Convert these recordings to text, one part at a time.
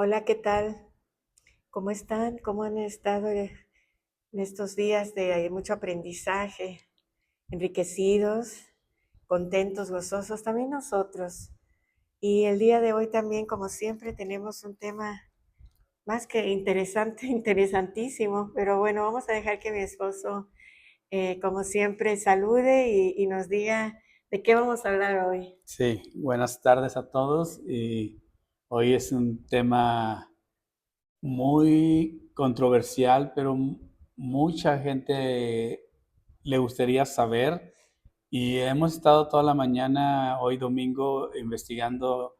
Hola, ¿qué tal? ¿Cómo están? ¿Cómo han estado en estos días de mucho aprendizaje? Enriquecidos, contentos, gozosos, también nosotros. Y el día de hoy también, como siempre, tenemos un tema más que interesante, interesantísimo. Pero bueno, vamos a dejar que mi esposo, como siempre, salude y nos diga de qué vamos a hablar hoy. Sí, buenas tardes a todos. Y hoy es un tema muy controversial, pero mucha gente le gustaría saber. Y hemos estado toda la mañana, hoy domingo, investigando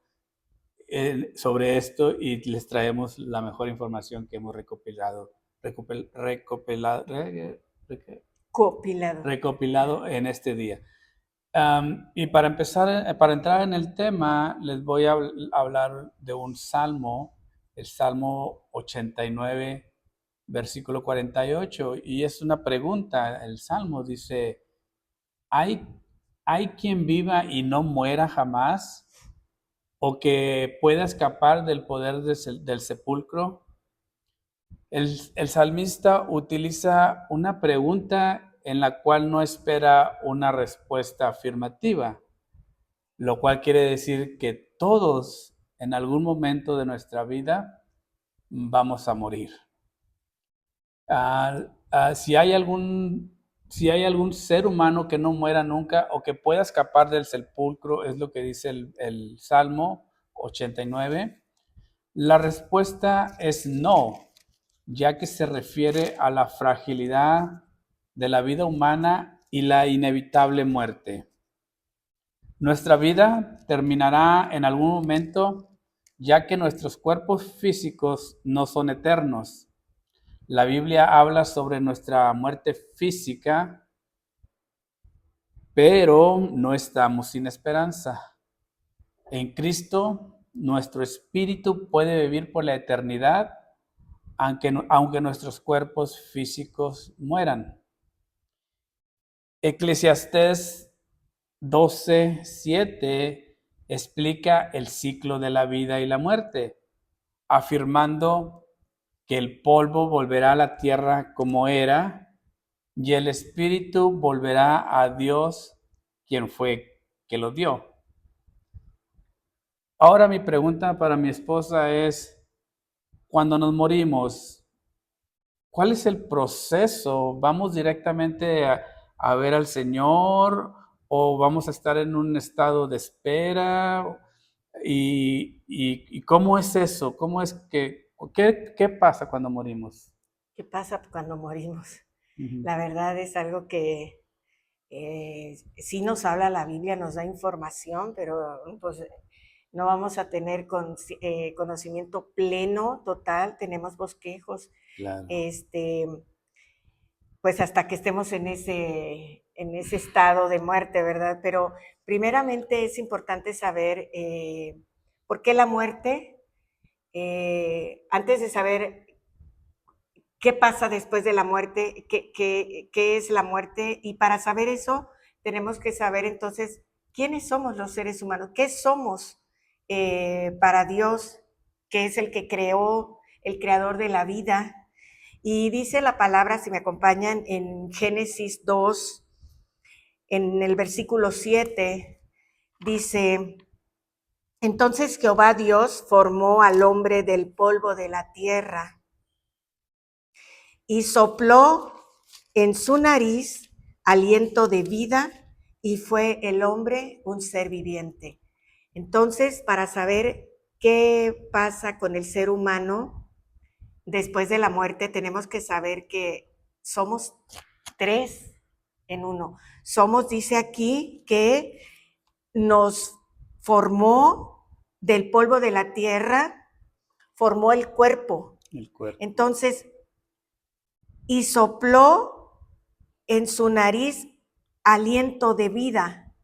sobre esto y les traemos la mejor información que hemos recopilado, Copilado. recopilado en este día. Y para empezar, para entrar en el tema, les voy a hablar de un salmo, el Salmo 89, versículo 48, y es una pregunta. El salmo dice: ¿hay, ¿hay quien viva y no muera jamás? ¿O que pueda escapar del poder del sepulcro? El salmista utiliza una pregunta en la cual no espera una respuesta afirmativa, lo cual quiere decir que todos en algún momento de nuestra vida vamos a morir. Ah, si hay algún ser humano que no muera nunca o que pueda escapar del sepulcro, es lo que dice el Salmo 89, la respuesta es no, ya que se refiere a la fragilidad de la vida humana y la inevitable muerte. Nuestra vida terminará en algún momento, ya que nuestros cuerpos físicos no son eternos. La Biblia habla sobre nuestra muerte física, pero no estamos sin esperanza. En Cristo, nuestro espíritu puede vivir por la eternidad, aunque nuestros cuerpos físicos mueran. Eclesiastés 12:7 explica el ciclo de la vida y la muerte, afirmando que el polvo volverá a la tierra como era y el espíritu volverá a Dios, quien fue que lo dio. Ahora mi pregunta para mi esposa es: cuando nos morimos, ¿cuál es el proceso? ¿Vamos directamente a ver al Señor o vamos a estar en un estado de espera? ¿Y cómo es eso? ¿Cómo es qué pasa cuando morimos? ¿Qué pasa cuando morimos? Ujú. La verdad es algo que sí nos habla la Biblia, nos da información, pero pues no vamos a tener conocimiento pleno, total, tenemos bosquejos, Claro. este, pues hasta que estemos en ese estado de muerte, ¿verdad? Pero primeramente es importante saber por qué la muerte, antes de saber qué pasa después de la muerte, qué es la muerte. Y para saber eso, tenemos que saber entonces quiénes somos los seres humanos, qué somos para Dios, que es el que creó, el creador de la vida. Y dice la palabra, si me acompañan, en Génesis 2, en el versículo 7, dice: entonces Jehová Dios formó al hombre del polvo de la tierra y sopló en su nariz aliento de vida y fue el hombre un ser viviente. Entonces, para saber qué pasa con el ser humano después de la muerte, tenemos que saber que somos tres en uno. Somos, dice aquí, que nos formó del polvo de la tierra, formó el cuerpo. El cuerpo. Entonces, y sopló en su nariz aliento de vida.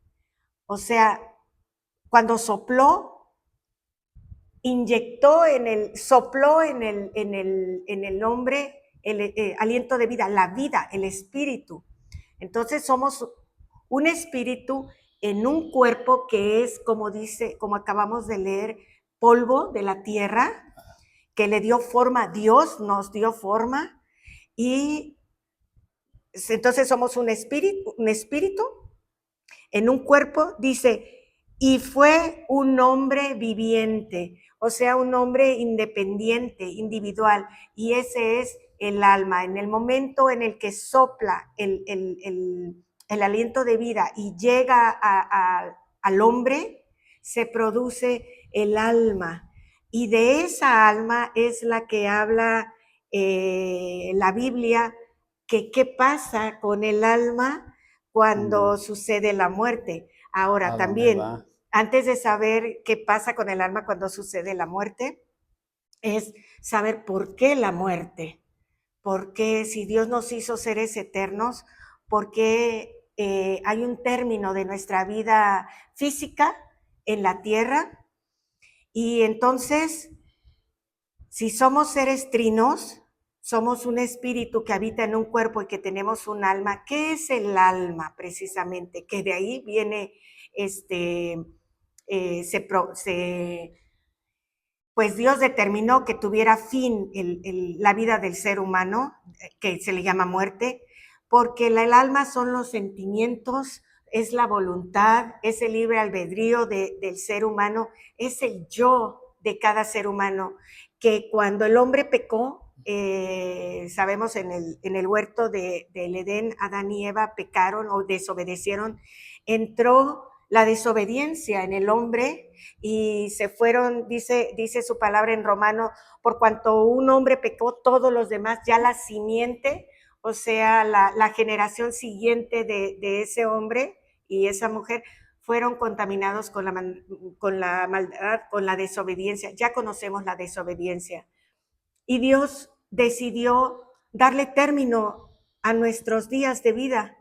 O sea, cuando sopló, inyectó sopló en el hombre el aliento de vida, el espíritu. Entonces somos un espíritu en un cuerpo que es, como dice, como acabamos de leer, polvo de la tierra, que le dio forma, Dios nos dio forma, y entonces somos un espíritu en un cuerpo, dice, y fue un hombre viviente, o sea, un hombre independiente, individual, y ese es el alma. En el momento en el que sopla el aliento de vida y llega al hombre, se produce el alma, y de esa alma es la que habla la Biblia, que qué pasa con el alma cuando sucede la muerte. Ahora, ¿A dónde también, va? antes de saber qué pasa con el alma cuando sucede la muerte, es saber por qué la muerte. ¿Por qué, si Dios nos hizo seres eternos, por qué hay un término de nuestra vida física en la tierra? Y entonces, si somos seres trinos, somos un espíritu que habita en un cuerpo y que tenemos un alma. ¿Qué es el alma precisamente? Que de ahí viene, pues Dios determinó que tuviera fin la vida del ser humano, que se le llama muerte, porque el alma son los sentimientos, es la voluntad, es el libre albedrío del ser humano, es el yo de cada ser humano, que cuando el hombre pecó, sabemos en el huerto del Edén, Adán y Eva pecaron o desobedecieron, entró la desobediencia en el hombre y se fueron, dice su palabra en Romano, por cuanto un hombre pecó, todos los demás, ya la simiente, o sea, la generación siguiente de ese hombre y esa mujer, fueron contaminados con la maldad, con la desobediencia. Ya conocemos la desobediencia. Y Dios decidió darle término a nuestros días de vida.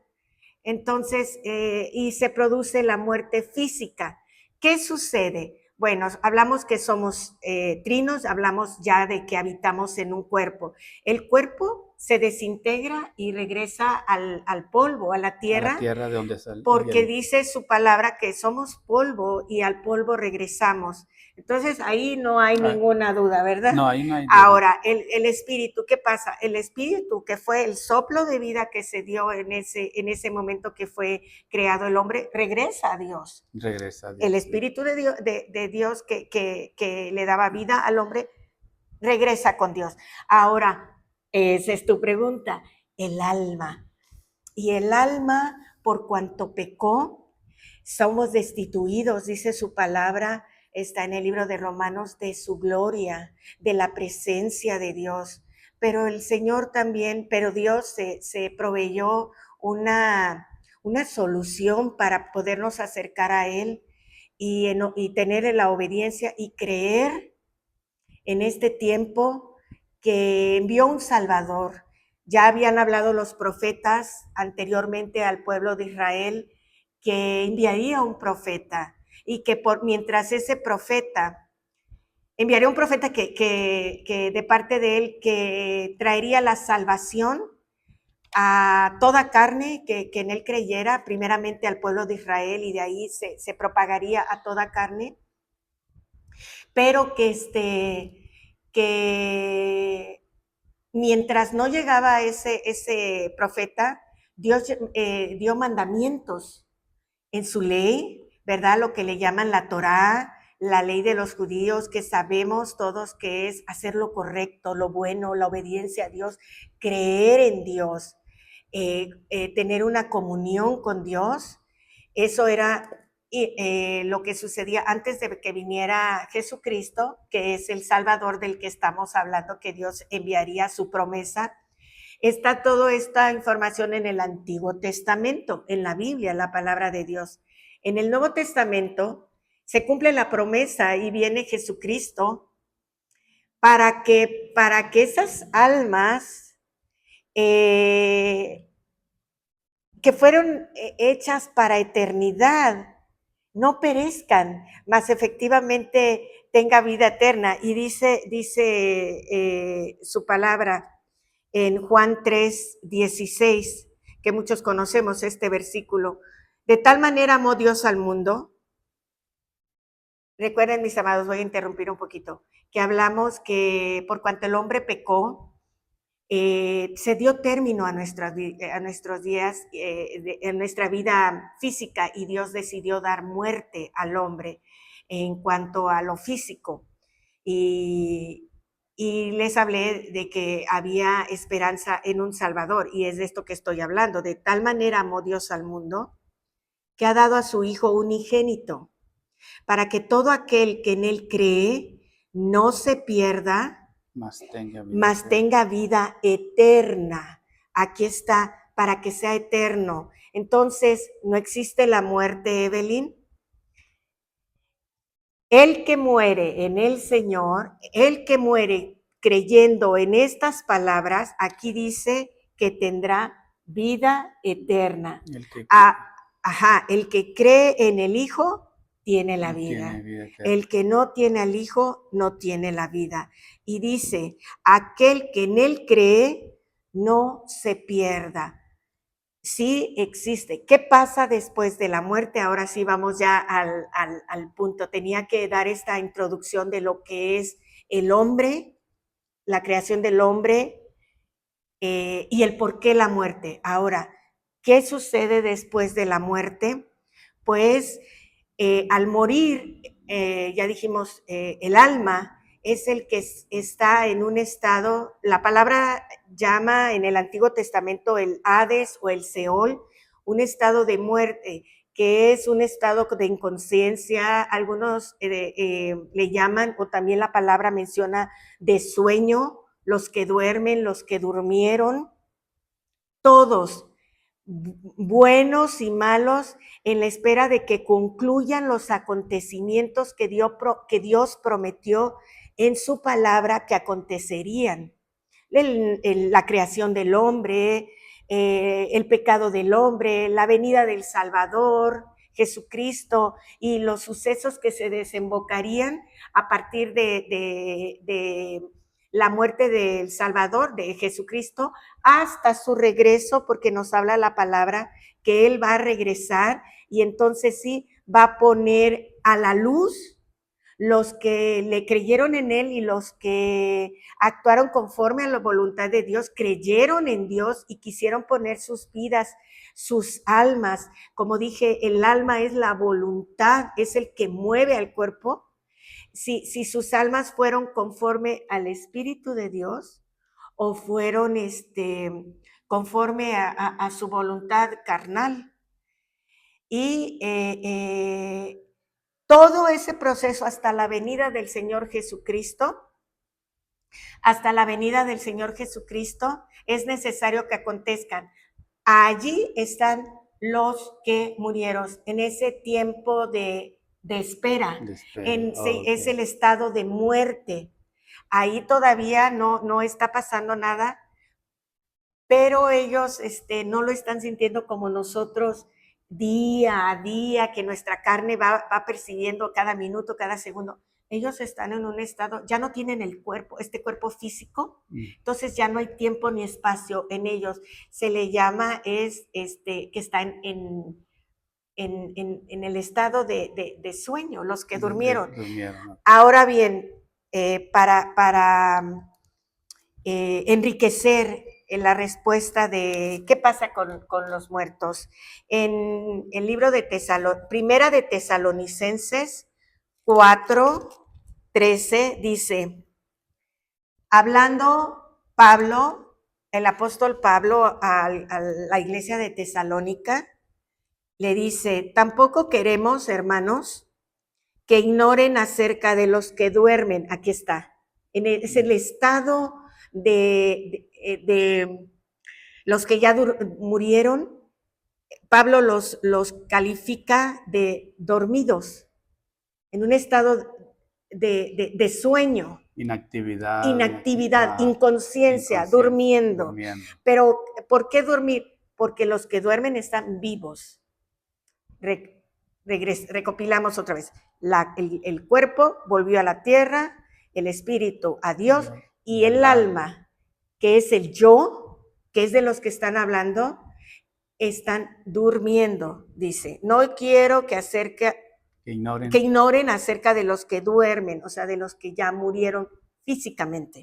Entonces, y se produce la muerte física. ¿Qué sucede? Bueno, hablamos que somos trinos, hablamos ya de que habitamos en un cuerpo. El cuerpo se desintegra y regresa al polvo, a la A la tierra, tierra de donde porque viene. dice su palabra que somos polvo y al polvo regresamos. Entonces ahí no hay Ah, ninguna duda, ¿verdad? no, ahí no hay duda. Ahora, el espíritu, ¿qué pasa? El espíritu, que fue el soplo de vida que se dio en ese momento que fue creado el hombre, regresa a Dios. Regresa a Dios. El espíritu de Dios que le daba vida al hombre, regresa con Dios. Ahora, esa es tu pregunta, el alma. Y el alma, por cuanto pecó, somos destituidos, dice su palabra, está en el libro de Romanos, de su gloria, de la presencia de Dios. Pero el Señor también, pero Dios se proveyó una solución para podernos acercar a Él y tener la obediencia y creer en este tiempo que envió un Salvador. Ya habían hablado los profetas anteriormente al pueblo de Israel que enviaría un profeta y que mientras ese profeta, enviaría un profeta que de parte de él que traería la salvación a toda carne que en él creyera, primeramente al pueblo de Israel y de ahí se propagaría a toda carne, pero que mientras no llegaba ese profeta, Dios dio mandamientos en su ley, ¿verdad? Lo que le llaman la Torá, la ley de los judíos, que sabemos todos que es hacer lo correcto, lo bueno, la obediencia a Dios, creer en Dios, tener una comunión con Dios. Eso era lo que sucedía antes de que viniera Jesucristo, que es el Salvador del que estamos hablando, que Dios enviaría su promesa. Está toda esta información en el Antiguo Testamento, en la Biblia, la palabra de Dios. En el Nuevo Testamento se cumple la promesa y viene Jesucristo para que esas almas que fueron hechas para eternidad no perezcan, mas efectivamente tenga vida eterna. Y dice su palabra en Juan 3:16, que muchos conocemos este versículo. De tal manera amó Dios al mundo Recuerden, mis amados, voy a interrumpir un poquito, que hablamos que por cuanto el hombre pecó, se dio término a nuestros días, en nuestra vida física, y Dios decidió dar muerte al hombre en cuanto a lo físico. Y, y les hablé de que había esperanza en un Salvador, y es de esto que estoy hablando. De tal manera amó Dios al mundo que ha dado a su Hijo unigénito, para que todo aquel que en él cree no se pierda, mas tenga vida eterna. Aquí está, para que sea eterno. Entonces, ¿no existe la muerte, Evelyn? El que muere en el Señor, el que muere creyendo en estas palabras, aquí dice que tendrá vida eterna. El que cree en el Hijo tiene la vida. El que no tiene al Hijo no tiene la vida. Y dice, aquel que en él cree no se pierda. Sí existe. ¿Qué pasa después de la muerte? Ahora sí vamos ya al punto. Tenía que dar esta introducción de lo que es el hombre, la creación del hombre, y el por qué la muerte. Ahora, ¿qué sucede después de la muerte? Pues al morir, ya dijimos, el alma es el que está en un estado, la palabra llama en el Antiguo Testamento el Hades o el Seol, un estado de muerte, que es un estado de inconsciencia, algunos le llaman, o también la palabra menciona de sueño, los que duermen, los que durmieron, todos, buenos y malos, en la espera de que concluyan los acontecimientos que Dios prometió en su palabra que acontecerían. La creación del hombre, el pecado del hombre, la venida del Salvador, Jesucristo, y los sucesos que se desembocarían a partir de la muerte del Salvador, de Jesucristo, hasta su regreso, porque nos habla la palabra que Él va a regresar y entonces sí va a poner a la luz los que le creyeron en Él y los que actuaron conforme a la voluntad de Dios, creyeron en Dios y quisieron poner sus vidas, sus almas. Como dije, el alma es la voluntad, es el que mueve al cuerpo. Si sus almas fueron conforme al Espíritu de Dios o fueron conforme a su voluntad carnal. Y todo ese proceso hasta la venida del Señor Jesucristo, es necesario que acontezcan. Allí están los que murieron en ese tiempo de espera. Es el estado de muerte. Ahí todavía no está pasando nada, pero ellos no lo están sintiendo como nosotros día a día, que nuestra carne va percibiendo cada minuto, cada segundo. Ellos están en un estado, ya no tienen el cuerpo, este cuerpo físico, entonces ya no hay tiempo ni espacio en ellos. Se le llama, que están en el estado de sueño, los que durmieron. Ahora bien, para enriquecer la respuesta de qué pasa con los muertos, en el libro de Primera de Tesalonicenses 4:13 dice, hablando Pablo, el apóstol Pablo a la iglesia de Tesalónica, le dice, tampoco queremos, hermanos, que ignoren acerca de los que duermen. Aquí está. Es el estado de los que ya murieron. Pablo los califica de dormidos, en un estado de sueño. Inactividad, inconsciencia, durmiendo. Pero, ¿por qué dormir? Porque los que duermen están vivos. Recopilamos otra vez. El cuerpo volvió a la tierra, el espíritu a Dios, y el alma, que es el yo, que es de los que están hablando, están durmiendo, dice. No quiero que que ignoren acerca de los que duermen, o sea, de los que ya murieron físicamente,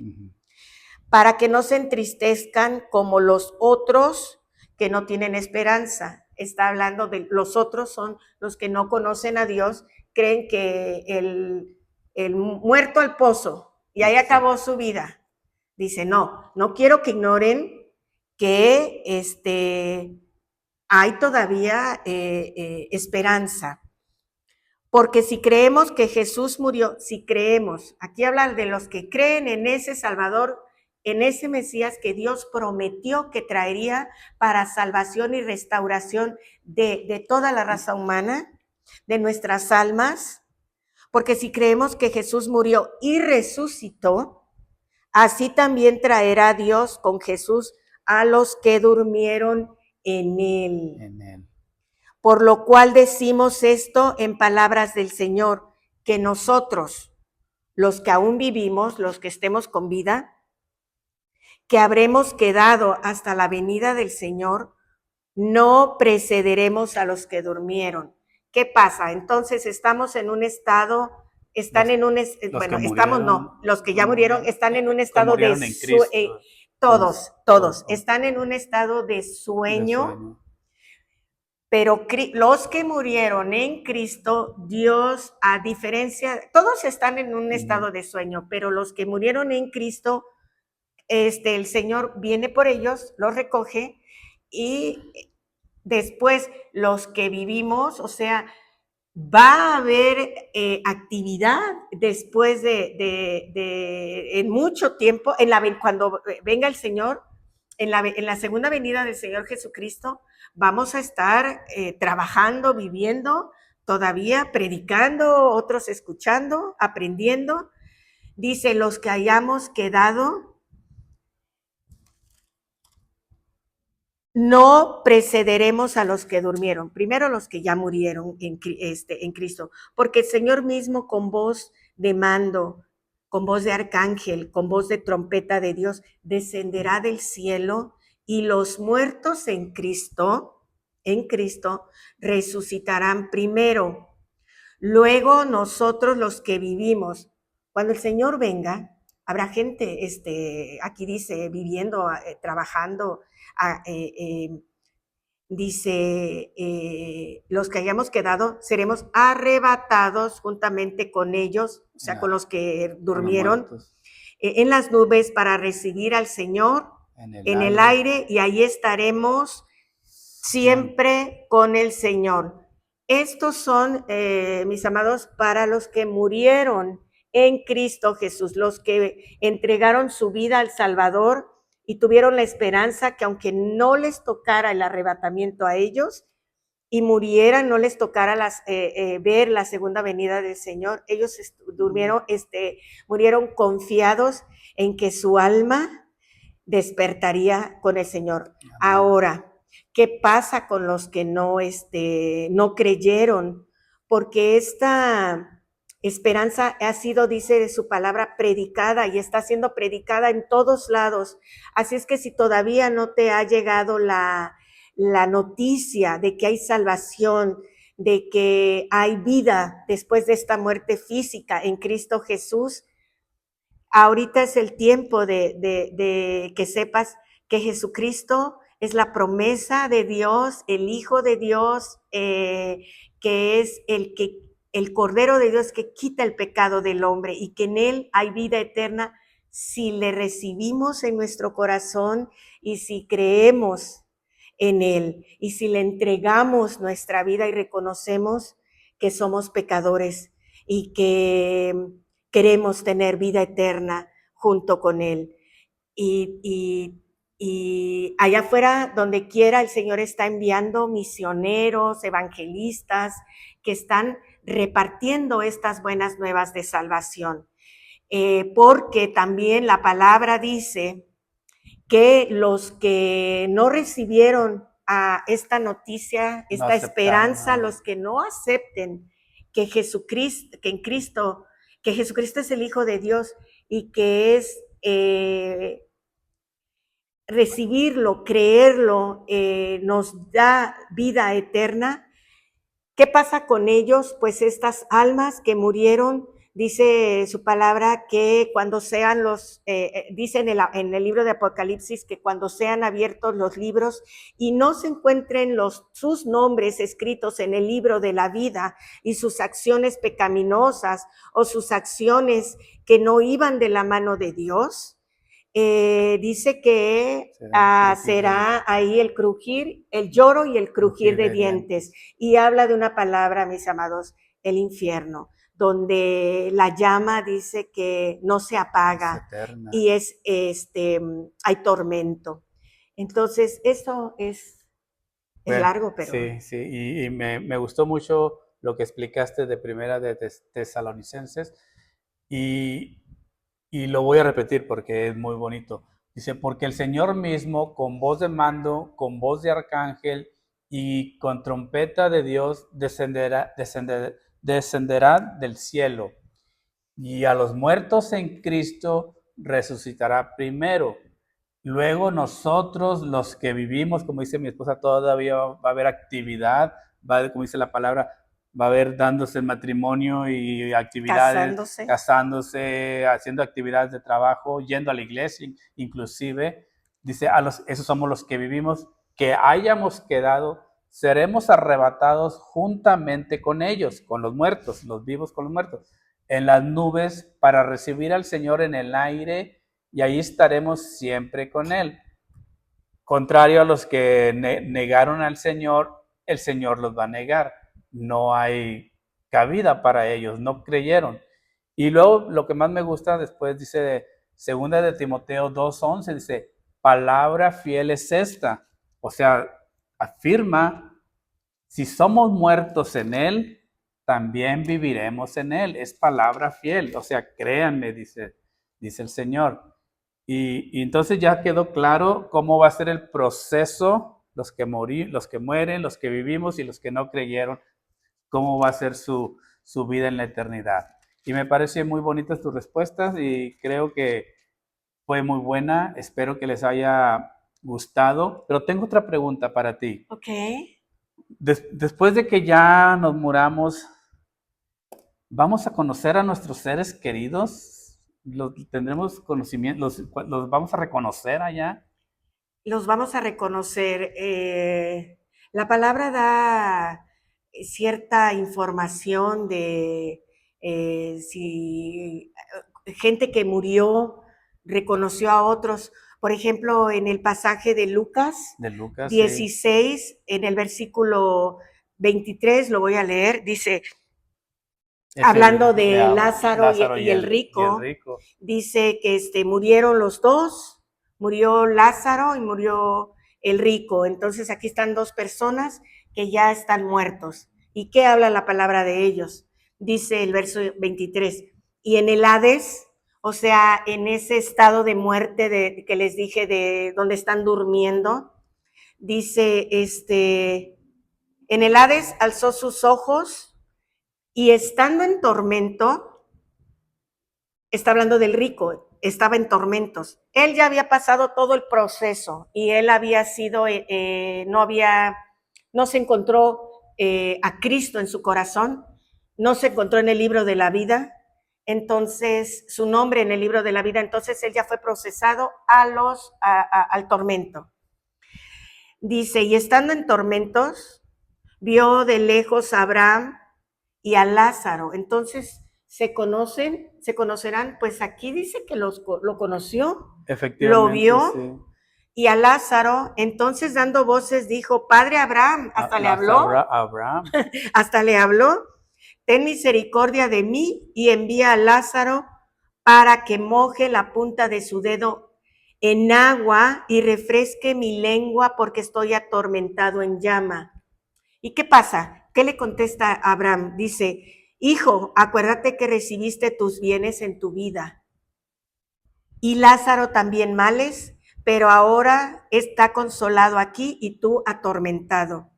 para que no se entristezcan como los otros que no tienen esperanza. Está hablando de los otros, son los que no conocen a Dios, creen que el muerto al pozo y ahí acabó su vida. Dice, no quiero que ignoren que hay todavía esperanza. Porque si creemos que Jesús murió, si creemos, aquí habla de los que creen en ese Salvador, en ese Mesías que Dios prometió que traería para salvación y restauración de toda la raza humana, de nuestras almas, porque si creemos que Jesús murió y resucitó, así también traerá Dios con Jesús a los que durmieron en él. Por lo cual decimos esto en palabras del Señor, que nosotros, los que aún vivimos, los que estemos con vida, que habremos quedado hasta la venida del Señor, no precederemos a los que durmieron. ¿Qué pasa? Entonces estamos en un estado, los que ya murieron están en un estado de sueño. Todos están en un estado de sueño. Pero los que murieron en Cristo, Dios, a diferencia, todos están en un estado de sueño, pero los que murieron en Cristo, el Señor viene por ellos, los recoge y después los que vivimos, o sea, va a haber actividad después en mucho tiempo, cuando venga el Señor, en la segunda venida del Señor Jesucristo, vamos a estar trabajando, viviendo, todavía predicando, otros escuchando, aprendiendo. Dice, los que hayamos quedado, no precederemos a los que durmieron. Primero los que ya murieron en Cristo, porque el Señor mismo con voz de mando, con voz de arcángel, con voz de trompeta de Dios, descenderá del cielo y los muertos en Cristo, resucitarán primero. Luego nosotros los que vivimos, cuando el Señor venga, habrá gente, aquí dice, viviendo, trabajando, dice, los que hayamos quedado, seremos arrebatados juntamente con ellos, o sea, con los que durmieron, en las nubes para recibir al Señor en el aire, y ahí estaremos siempre con el Señor. Estos son, mis amados, para los que murieron en Cristo Jesús, los que entregaron su vida al Salvador y tuvieron la esperanza que aunque no les tocara el arrebatamiento a ellos y murieran, no les tocara ver la segunda venida del Señor, ellos murieron confiados en que su alma despertaría con el Señor. Ahora, ¿qué pasa con los que no creyeron? Porque esta esperanza ha sido, dice de su palabra, predicada y está siendo predicada en todos lados. Así es que si todavía no te ha llegado la noticia de que hay salvación, de que hay vida después de esta muerte física en Cristo Jesús, ahorita es el tiempo de que sepas que Jesucristo es la promesa de Dios, el Hijo de Dios, que es el Cordero de Dios que quita el pecado del hombre y que en él hay vida eterna si le recibimos en nuestro corazón y si creemos en él y si le entregamos nuestra vida y reconocemos que somos pecadores y que queremos tener vida eterna junto con él. Y allá afuera, donde quiera, el Señor está enviando misioneros, evangelistas, que están repartiendo estas buenas nuevas de salvación. Porque también la palabra dice que los que no recibieron a esta noticia, esta esperanza, los que no acepten que Jesucristo, que Jesucristo es el Hijo de Dios y que es recibirlo, creerlo, nos da vida eterna, ¿Qué pasa con ellos? Pues estas almas que murieron, dice su palabra que cuando sean dice en el libro de Apocalipsis que cuando sean abiertos los libros y no se encuentren sus nombres escritos en el libro de la vida y sus acciones pecaminosas o sus acciones que no iban de la mano de Dios, dice que será ahí el crujir, el lloro y el crujir de dientes. Y habla de una palabra, mis amados, el infierno, donde la llama dice que no se apaga y hay tormento. Entonces, esto es largo, pero... Sí, y me gustó mucho lo que explicaste de Primera de Tesalonicenses y lo voy a repetir porque es muy bonito. Dice, porque el Señor mismo, con voz de mando, con voz de arcángel y con trompeta de Dios, descenderá del cielo. Y a los muertos en Cristo resucitará primero. Luego nosotros, los que vivimos, como dice mi esposa, todavía va a haber actividad, como dice la palabra, va a haber dándose el matrimonio y actividades, casándose, haciendo actividades de trabajo, yendo a la iglesia, inclusive, dice, esos somos los que vivimos, que hayamos quedado, seremos arrebatados juntamente con ellos, con los muertos, los vivos con los muertos, en las nubes para recibir al Señor en el aire y ahí estaremos siempre con Él. Contrario a los que negaron al Señor, el Señor los va a negar. No hay cabida para ellos, no creyeron. Y luego lo que más me gusta después dice, segunda de Timoteo 2:11, dice, palabra fiel es esta. O sea, afirma, si somos muertos en Él, también viviremos en Él. Es palabra fiel. O sea, créanme, dice el Señor. Y entonces ya quedó claro cómo va a ser el proceso, los que mueren, los que vivimos y los que no creyeron, cómo va a ser su vida en la eternidad. Y me parecen muy bonitas tus respuestas y creo que fue muy buena. Espero que les haya gustado. Pero tengo otra pregunta para ti. Ok. Después de que ya nos muramos, ¿vamos a conocer a nuestros seres queridos? ¿Tendremos conocimiento? ¿Los vamos a reconocer allá? Los vamos a reconocer. La palabra da cierta información de si gente que murió reconoció a otros. Por ejemplo, en el pasaje de Lucas 16, sí. En el versículo 23, lo voy a leer, dice... Hablando de Lázaro y el rico, dice que murieron los dos, murió Lázaro y murió el rico. Entonces aquí están dos personas que ya están muertos. ¿Y qué habla la palabra de ellos? Dice el verso 23, y en el Hades, o sea, en ese estado de muerte que les dije de donde están durmiendo, dice, en el Hades alzó sus ojos y estando en tormento, está hablando del rico, estaba en tormentos. Él ya había pasado todo el proceso y él había sido, no se encontró a Cristo en su corazón, no se encontró en el libro de la vida, entonces su nombre en el libro de la vida, entonces él ya fue procesado al tormento. Dice, y estando en tormentos, vio de lejos a Abraham y a Lázaro. Entonces, se conocerán, pues aquí dice que lo conoció, lo vio, sí. Y a Lázaro, entonces dando voces dijo, Padre Abraham, hasta le habló, hasta le habló, ten misericordia de mí y envía a Lázaro para que moje la punta de su dedo en agua y refresque mi lengua porque estoy atormentado en llama. ¿Y qué pasa? ¿Qué le contesta Abraham? Dice, hijo, acuérdate que recibiste tus bienes en tu vida. Y Lázaro también males, pero ahora está consolado aquí y tú atormentado.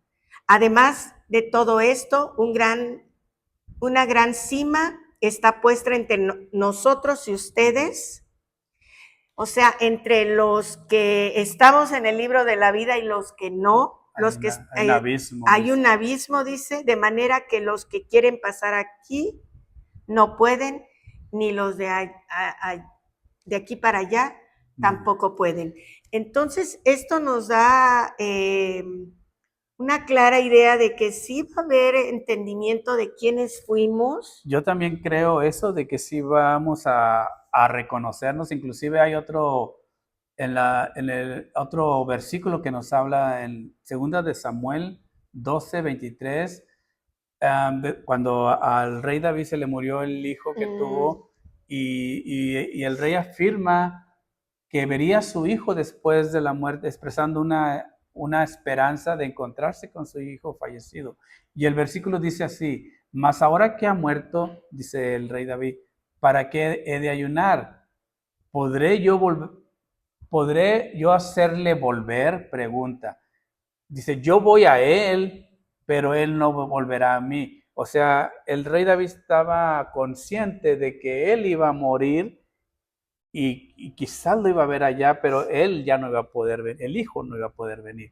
Además de todo esto, una gran cima está puesta entre nosotros y ustedes, o sea, entre los que estamos en el libro de la vida y los que no, hay un abismo. Hay un abismo, dice, de manera que los que quieren pasar aquí no pueden, ni los de aquí para allá tampoco pueden. Entonces, esto nos da una clara idea de que sí va a haber entendimiento de quiénes fuimos. Yo también creo eso, de que sí vamos a reconocernos. Inclusive hay otro, en el otro versículo que nos habla en 2 de Samuel 12:23, cuando al rey David se le murió el hijo que tuvo, y el rey afirma que vería a su hijo después de la muerte, expresando una esperanza de encontrarse con su hijo fallecido. Y el versículo dice así: mas ahora que ha muerto, dice el rey David, ¿para qué he de ayunar? ¿Podré yo hacerle volver? Pregunta. Dice, yo voy a él, pero él no volverá a mí. O sea, el rey David estaba consciente de que él iba a morir y quizás lo iba a ver allá, pero él ya no iba a poder venir, el hijo no iba a poder venir.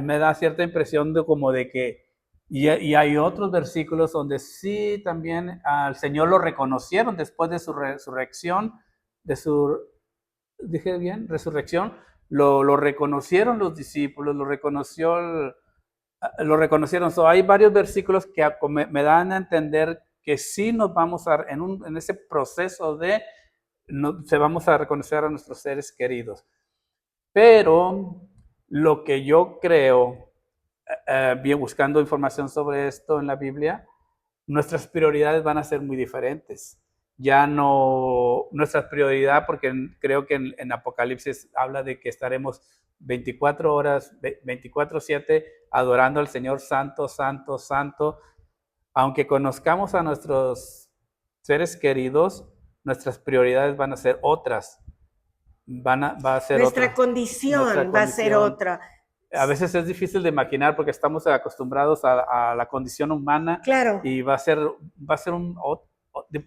Me da cierta impresión de como de que, y hay otros versículos donde sí también al Señor lo reconocieron después de su resurrección, dije bien, resurrección, lo reconocieron los discípulos, lo reconocieron. Hay varios versículos que me dan a entender que sí nos vamos en ese proceso de se vamos a reconocer a nuestros seres queridos. Pero lo que yo creo, bien buscando información sobre esto en la Biblia, nuestras prioridades van a ser muy diferentes. Ya no, nuestra prioridad, porque creo que en Apocalipsis habla de que estaremos 24 horas, 24/7 adorando al Señor santo, santo, santo. Aunque conozcamos a nuestros seres queridos, nuestras prioridades van a ser otras. Va a ser Nuestra otra. condición va a ser otra. A veces es difícil de imaginar porque estamos acostumbrados a la condición humana. Claro. Y va a ser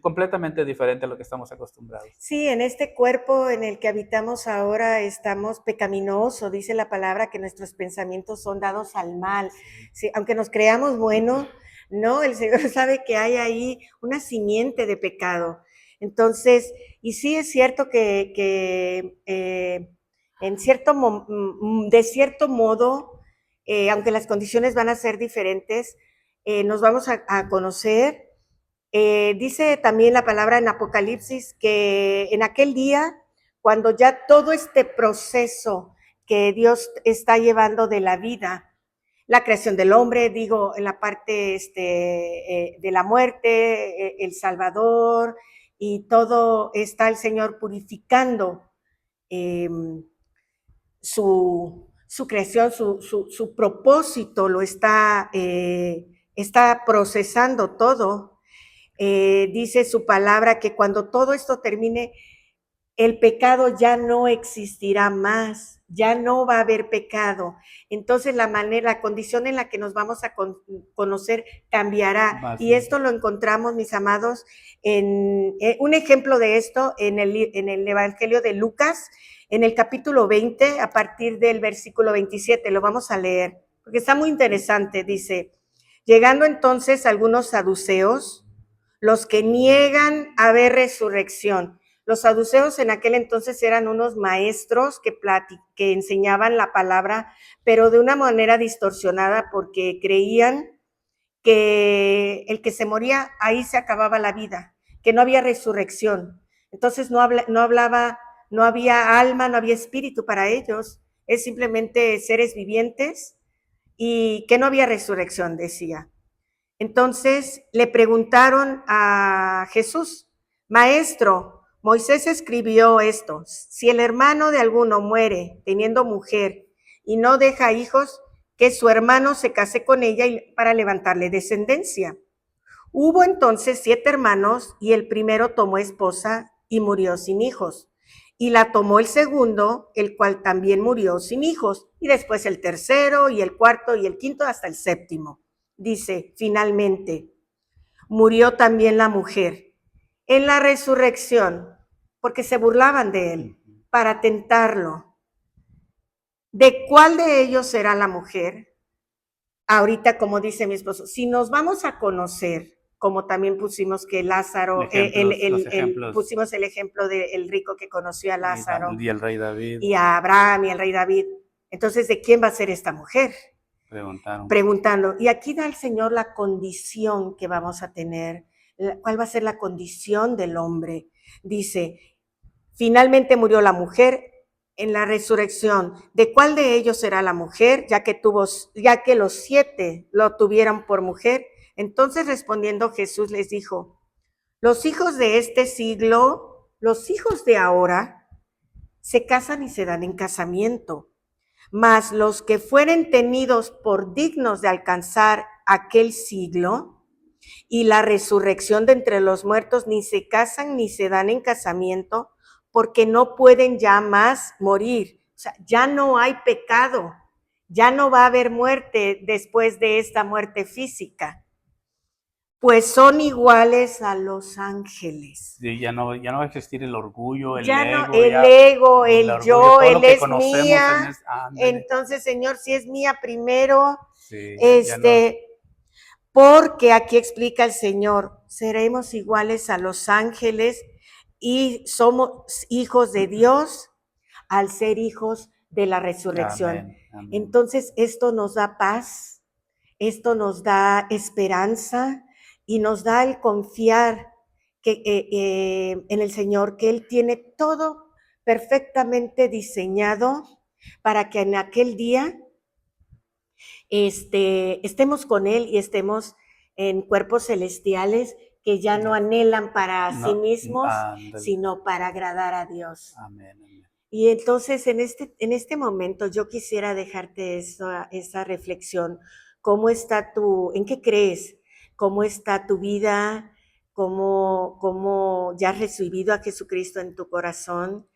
completamente diferente a lo que estamos acostumbrados. Sí, en este cuerpo en el que habitamos ahora estamos pecaminosos, dice la palabra que nuestros pensamientos son dados al mal. Sí, aunque nos creamos buenos, no, el Señor sabe que hay ahí una simiente de pecado. Entonces, y sí es cierto que de cierto modo, aunque las condiciones van a ser diferentes, nos vamos a conocer. Dice también la palabra en Apocalipsis que en aquel día, cuando ya todo este proceso que Dios está llevando de la vida, la creación del hombre, digo, en la parte de la muerte, el Salvador, y todo está el Señor purificando su creación, su propósito, lo está procesando todo. Dice su palabra que cuando todo esto termine, el pecado ya no existirá más, ya no va a haber pecado. Entonces la condición en la que nos vamos a conocer cambiará. Y esto lo encontramos, mis amados, en un ejemplo de esto en el Evangelio de Lucas, en el capítulo 20, a partir del versículo 27. Lo vamos a leer, porque está muy interesante. Dice, llegando entonces algunos saduceos, los que niegan haber resurrección. Los saduceos en aquel entonces eran unos maestros que enseñaban la palabra, pero de una manera distorsionada, porque creían que el que se moría, ahí se acababa la vida, que no había resurrección. Entonces no había alma, no había espíritu para ellos, es simplemente seres vivientes, y que no había resurrección, decía. Entonces le preguntaron a Jesús, maestro, Moisés escribió esto, si el hermano de alguno muere teniendo mujer y no deja hijos, que su hermano se case con ella para levantarle descendencia. Hubo entonces 7 hermanos y el primero tomó esposa y murió sin hijos. Y la tomó el segundo, el cual también murió sin hijos. Y después el tercero y el cuarto y el quinto hasta el séptimo. Dice, finalmente, murió también la mujer en la resurrección, porque se burlaban de él para tentarlo. ¿De cuál de ellos será la mujer? Ahorita, como dice mi esposo, si nos vamos a conocer, como también pusimos que Lázaro, Los ejemplos pusimos el ejemplo del rico que conoció a Lázaro y el rey David y a Abraham y al rey David, entonces, ¿de quién va a ser esta mujer? preguntaron. Preguntando. Y aquí da el Señor la condición que vamos a tener. ¿Cuál va a ser la condición del hombre? Dice, finalmente murió la mujer en la resurrección. ¿De cuál de ellos será la mujer? Ya que los 7 lo tuvieron por mujer. Entonces respondiendo Jesús les dijo, los hijos de este siglo, los hijos de ahora, se casan y se dan en casamiento, mas los que fueren tenidos por dignos de alcanzar aquel siglo y la resurrección de entre los muertos ni se casan ni se dan en casamiento, porque no pueden ya más morir. O sea, ya no hay pecado, ya no va a haber muerte después de esta muerte física, pues son iguales a los ángeles. Sí, ya no va a existir el orgullo, Ya no, el ego, el yo, todo lo él que es conocemos mía. ándale. Entonces, Señor, si es mía primero, Sí, ya no. porque aquí explica el Señor, seremos iguales a los ángeles y somos hijos de Dios al ser hijos de la resurrección. Amén, amén. Entonces, esto nos da paz, esto nos da esperanza y nos da el confiar en el Señor, que Él tiene todo perfectamente diseñado para que en aquel día estemos con Él y estemos en cuerpos celestiales que ya no anhelan para sí mismos, sino para agradar a Dios. Amén, amén. Y entonces en este momento yo quisiera dejarte esa reflexión. ¿Cómo está en qué crees? ¿Cómo está tu vida? ¿Cómo ya has recibido a Jesucristo en tu corazón?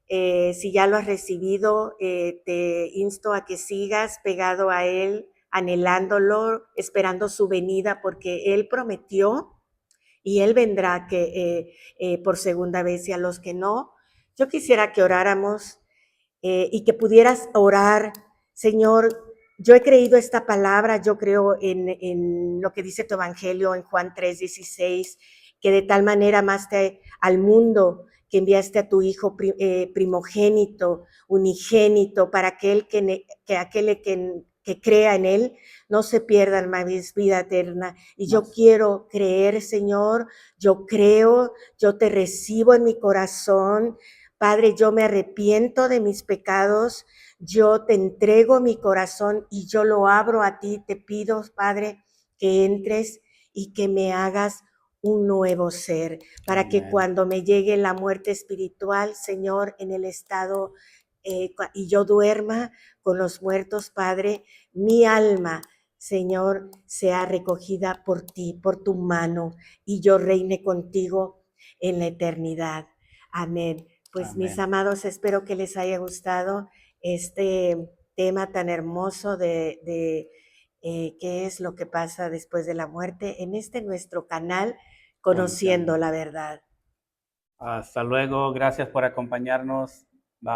Si ya lo has recibido, te insto a que sigas pegado a Él, anhelándolo, esperando su venida, porque Él prometió y Él vendrá por segunda vez. Y a los que no, yo quisiera que oráramos y que pudieras orar, Señor, yo he creído esta palabra, yo creo en lo que dice tu evangelio en Juan 3:16, que de tal manera amaste al mundo que enviaste a tu Hijo primogénito, unigénito, para aquel que crea en Él no se pierda, más vida eterna. Y yo quiero creer, Señor, yo creo, yo te recibo en mi corazón. Padre, yo me arrepiento de mis pecados, yo te entrego mi corazón y yo lo abro a ti. Te pido, Padre, que entres y que me hagas un nuevo ser, para que cuando me llegue la muerte espiritual, Señor, en el estado y yo duerma con los muertos, Padre, mi alma, Señor, sea recogida por ti, por tu mano, y yo reine contigo en la eternidad. Amén. Pues Amén. Mis amados, espero que les haya gustado este tema tan hermoso de qué es lo que pasa después de la muerte en nuestro canal, Conociendo la Verdad. Hasta luego, gracias por acompañarnos. Bye.